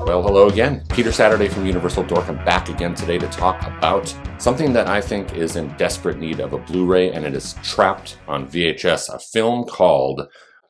Well, hello again. Peter Saturday from Universal Dork. I'm back again today to talk about something that I think is in desperate need of a Blu Ray, and it is trapped on VHS, a film called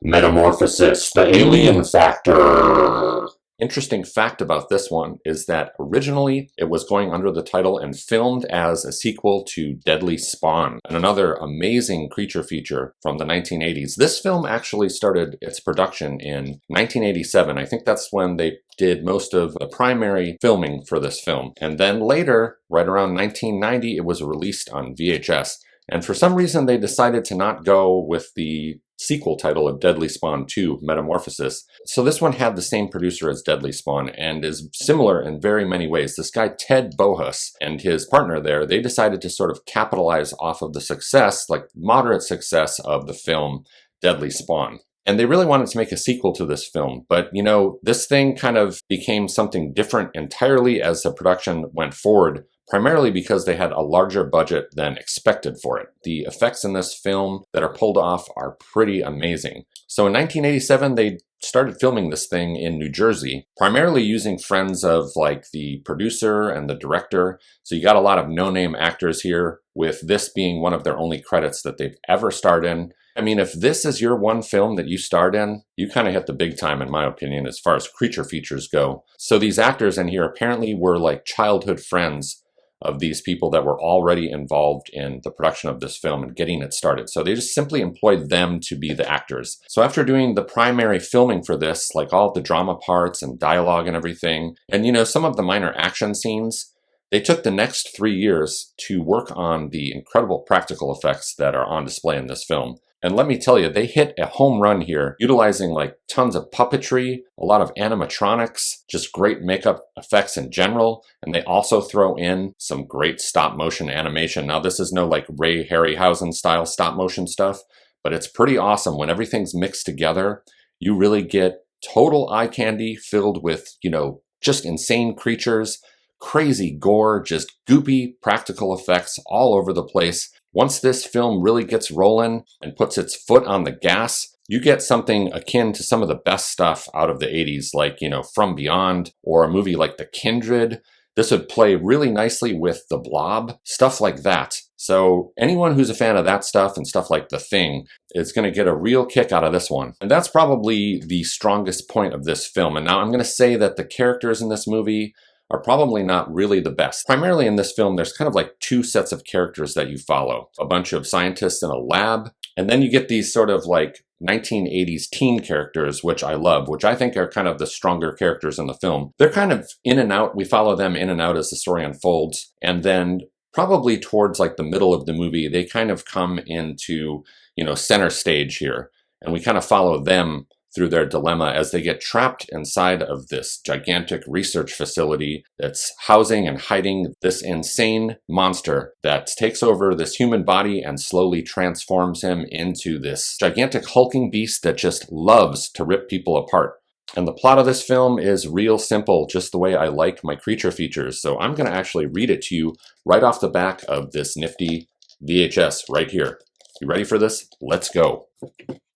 Metamorphosis, the Alien Factor. Interesting fact about this one is that originally it was going under the title and filmed as a sequel to Deadly Spawn, and another amazing creature feature from the 1980s. This film actually started its production in 1987. I think that's when they did most of the primary filming for this film. And then later, right around 1990, it was released on VHS. And for some reason, they decided to not go with the sequel title of Deadly Spawn 2, Metamorphosis. So this one had the same producer as Deadly Spawn and is similar in very many ways. This guy, Ted Bohus, and his partner there, they decided to sort of capitalize off of the success, like moderate success of the film Deadly Spawn. And they really wanted to make a sequel to this film. But, you know, this thing kind of became something different entirely as the production went forward, primarily because they had a larger budget than expected for it. The effects in this film that are pulled off are pretty amazing. So in 1987, they started filming this thing in New Jersey, primarily using friends of like the producer and the director. So you got a lot of no-name actors here, with this being one of their only credits that they've ever starred in. I mean, if this is your one film that you starred in, you kind of hit the big time, in my opinion, as far as creature features go. So these actors in here apparently were like childhood friends of these people that were already involved in the production of this film and getting it started. So they just simply employed them to be the actors. So after doing the primary filming for this, like all the drama parts and dialogue and everything, and you know, some of the minor action scenes, they took the next 3 years to work on the incredible practical effects that are on display in this film. And let me tell you, they hit a home run here, utilizing like tons of puppetry, a lot of animatronics, just great makeup effects in general. And they also throw in some great stop motion animation. Now, this is no like Ray Harryhausen style stop motion stuff, but it's pretty awesome. When everything's mixed together, you really get total eye candy filled with, you know, just insane creatures, crazy gore, just goopy practical effects all over the place. Once this film really gets rolling and puts its foot on the gas, you get something akin to some of the best stuff out of the 80s, like, you know, From Beyond, or a movie like The Kindred. This would play really nicely with The Blob, stuff like that. So anyone who's a fan of that stuff and stuff like The Thing is going to get a real kick out of this one. And that's probably the strongest point of this film. And now I'm going to say that the characters in this movie are probably not really the best. Primarily in this film, there's kind of like two sets of characters that you follow. A bunch of scientists in a lab, and then you get these sort of like 1980s teen characters, which I love, which I think are kind of the stronger characters in the film. They're kind of in and out. We follow them in and out as the story unfolds. And then probably towards like the middle of the movie, they kind of come into, you know, center stage here. And we kind of follow them through their dilemma as they get trapped inside of this gigantic research facility that's housing and hiding this insane monster that takes over this human body and slowly transforms him into this gigantic hulking beast that just loves to rip people apart. And the plot of this film is real simple, just the way I like my creature features. So I'm going to actually read it to you right off the back of this nifty VHS right here. You ready for this? Let's go.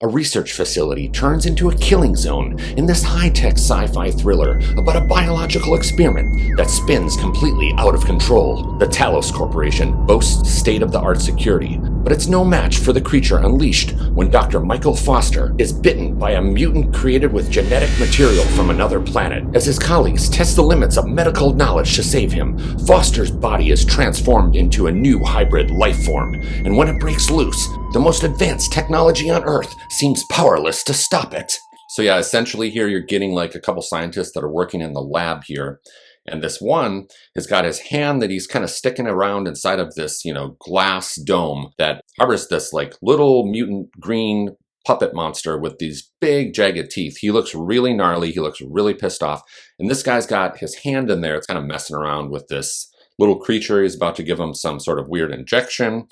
A research facility turns into a killing zone in this high-tech sci-fi thriller about a biological experiment that spins completely out of control. The Talos Corporation boasts state-of-the-art security, but it's no match for the creature unleashed when Dr. Michael Foster is bitten by a mutant created with genetic material from another planet. As his colleagues test the limits of medical knowledge to save him, Foster's body is transformed into a new hybrid life form, and when it breaks loose, the most advanced technology on Earth seems powerless to stop it. So yeah, essentially here you're getting like a couple scientists that are working in the lab here. And this one has got his hand that he's kind of sticking around inside of this, you know, glass dome that harbors this like little mutant green puppet monster with these big jagged teeth. He looks really gnarly. He looks really pissed off. And this guy's got his hand in there. It's kind of messing around with this little creature. He's about to give him some sort of weird injection.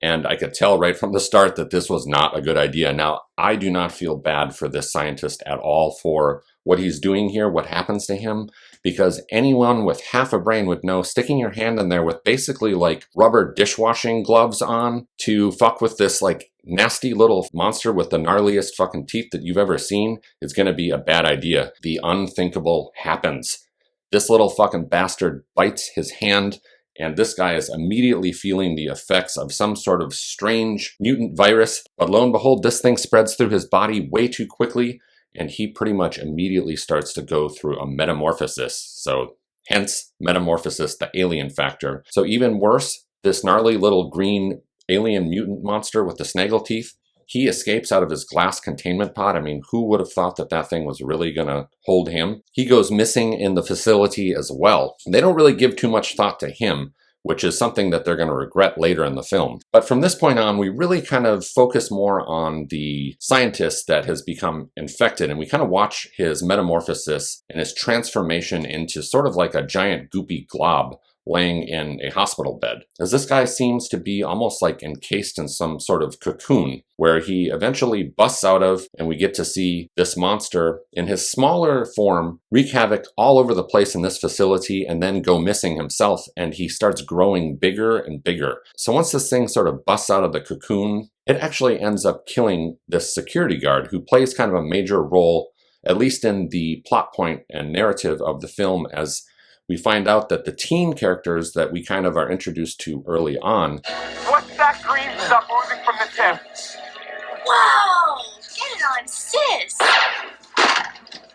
And I could tell right from the start that this was not a good idea. Now, I do not feel bad for this scientist at all for what he's doing here, what happens to him, because anyone with half a brain would know sticking your hand in there with basically like rubber dishwashing gloves on to fuck with this like nasty little monster with the gnarliest fucking teeth that you've ever seen is going to be a bad idea. The unthinkable happens. This little fucking bastard bites his hand, and this guy is immediately feeling the effects of some sort of strange mutant virus. But lo and behold, this thing spreads through his body way too quickly, and he pretty much immediately starts to go through a metamorphosis. So hence metamorphosis, the alien factor. So even worse, this gnarly little green alien mutant monster with the snaggle teeth, he escapes out of his glass containment pod. I mean, who would have thought that that thing was really gonna hold him? He goes missing in the facility as well. They don't really give too much thought to him, which is something that they're going to regret later in the film. But from this point on, we really kind of focus more on the scientist that has become infected, and we kind of watch his metamorphosis and his transformation into sort of like a giant goopy glob laying in a hospital bed. As this guy seems to be almost like encased in some sort of cocoon where he eventually busts out of, and we get to see this monster in his smaller form wreak havoc all over the place in this facility and then go missing himself, and he starts growing bigger and bigger. So once this thing sort of busts out of the cocoon, it actually ends up killing this security guard who plays kind of a major role, at least in the plot point and narrative of the film, as we find out that the teen characters that we kind of are introduced to early on. What's that green stuff oozing from the tip? Whoa! Get it on, sis!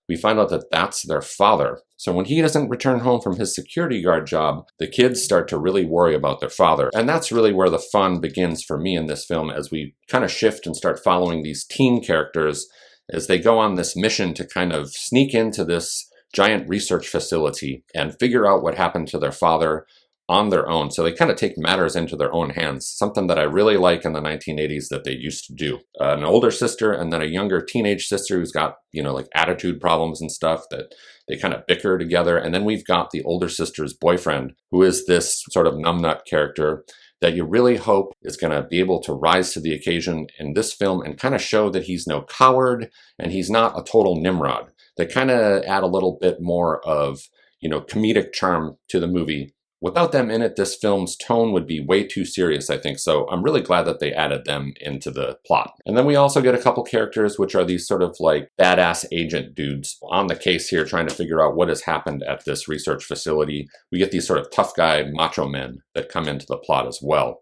We find out that that's their father. So when he doesn't return home from his security guard job, the kids start to really worry about their father. And that's really where the fun begins for me in this film, as we kind of shift and start following these teen characters as they go on this mission to kind of sneak into this giant research facility and figure out what happened to their father on their own. So they kind of take matters into their own hands, something that I really like in the 1980s that they used to do. An older sister and then a younger teenage sister who's got, like attitude problems and stuff that they kind of bicker together. And then we've got the older sister's boyfriend, who is this sort of numbnut character that you really hope is going to be able to rise to the occasion in this film and kind of show that he's no coward and he's not a total Nimrod. They kind of add a little bit more of, comedic charm to the movie. Without them in it, this film's tone would be way too serious, I think. So I'm really glad that they added them into the plot. And then we also get a couple characters, which are these sort of like badass agent dudes on the case here, trying to figure out what has happened at this research facility. We get these sort of tough guy macho men that come into the plot as well.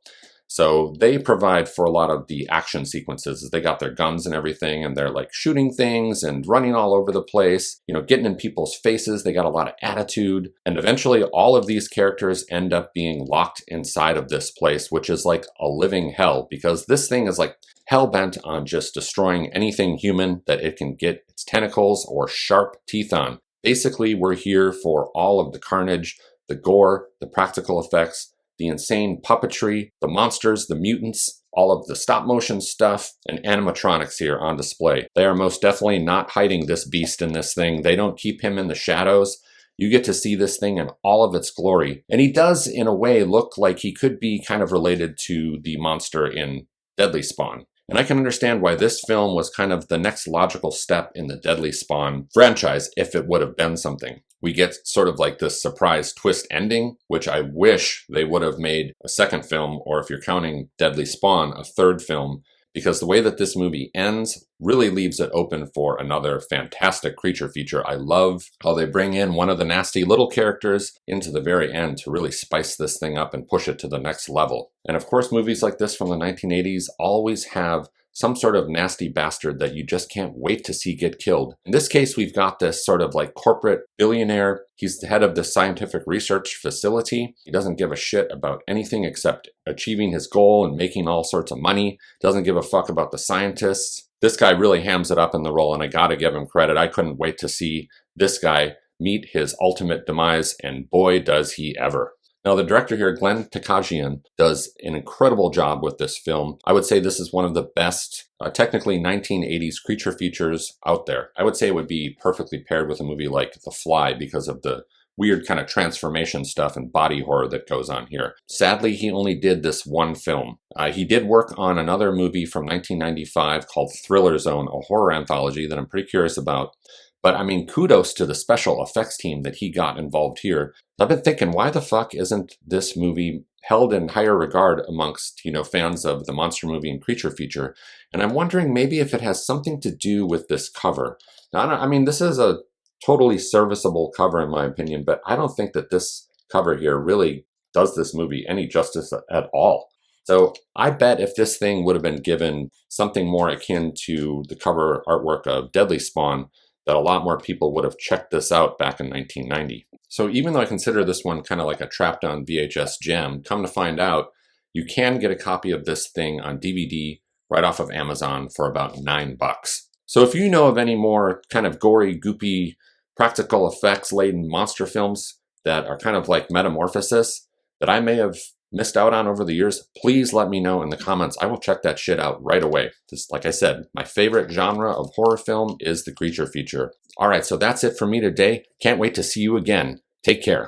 So they provide for a lot of the action sequences. They got their guns and everything, and they're like shooting things and running all over the place, getting in people's faces. They got a lot of attitude. And eventually all of these characters end up being locked inside of this place, which is like a living hell, because this thing is like hell-bent on just destroying anything human that it can get its tentacles or sharp teeth on. Basically, we're here for all of the carnage, the gore, the practical effects, the insane puppetry, the monsters, the mutants, all of the stop motion stuff, and animatronics here on display. They are most definitely not hiding this beast in this thing. They don't keep him in the shadows. You get to see this thing in all of its glory. And he does, in a way, look like he could be kind of related to the monster in Deadly Spawn. And I can understand why this film was kind of the next logical step in the Deadly Spawn franchise if it would have been something. We get sort of like this surprise twist ending, which I wish they would have made a second film, or if you're counting Deadly Spawn, a third film, because the way that this movie ends really leaves it open for another fantastic creature feature. I love how they bring in one of the nasty little characters into the very end to really spice this thing up and push it to the next level. And of course, movies like this from the 1980s always have some sort of nasty bastard that you just can't wait to see get killed. In this case, we've got this sort of like corporate billionaire. He's the head of the scientific research facility. He doesn't give a shit about anything except achieving his goal and making all sorts of money. Doesn't give a fuck about the scientists. This guy really hams it up in the role, and I gotta give him credit. I couldn't wait to see this guy meet his ultimate demise, and boy, does he ever. Now, the director here, Glenn Takajian, does an incredible job with this film. I would say this is one of the best, technically 1980s creature features out there. I would say it would be perfectly paired with a movie like The Fly because of the weird kind of transformation stuff and body horror that goes on here. Sadly, he only did this one film. He did work on another movie from 1995 called Thriller Zone, a horror anthology that I'm pretty curious about. But I mean, kudos to the special effects team that he got involved here. I've been thinking, why the fuck isn't this movie held in higher regard amongst, fans of the monster movie and creature feature? And I'm wondering maybe if it has something to do with this cover. Now, I mean, this is a totally serviceable cover in my opinion, but I don't think that this cover here really does this movie any justice at all. So I bet if this thing would have been given something more akin to the cover artwork of Deadly Spawn, that a lot more people would have checked this out back in 1990. So even though I consider this one kind of like a trapped on VHS gem, come to find out, you can get a copy of this thing on DVD right off of Amazon for about $9. So if you know of any more kind of gory, goopy, practical effects laden monster films that are kind of like Metamorphosis that I may have missed out on over the years, please let me know in the comments. I will check that shit out right away. Just like I said, my favorite genre of horror film is the creature feature. All right, so that's it for me today. Can't wait to see you again. Take care.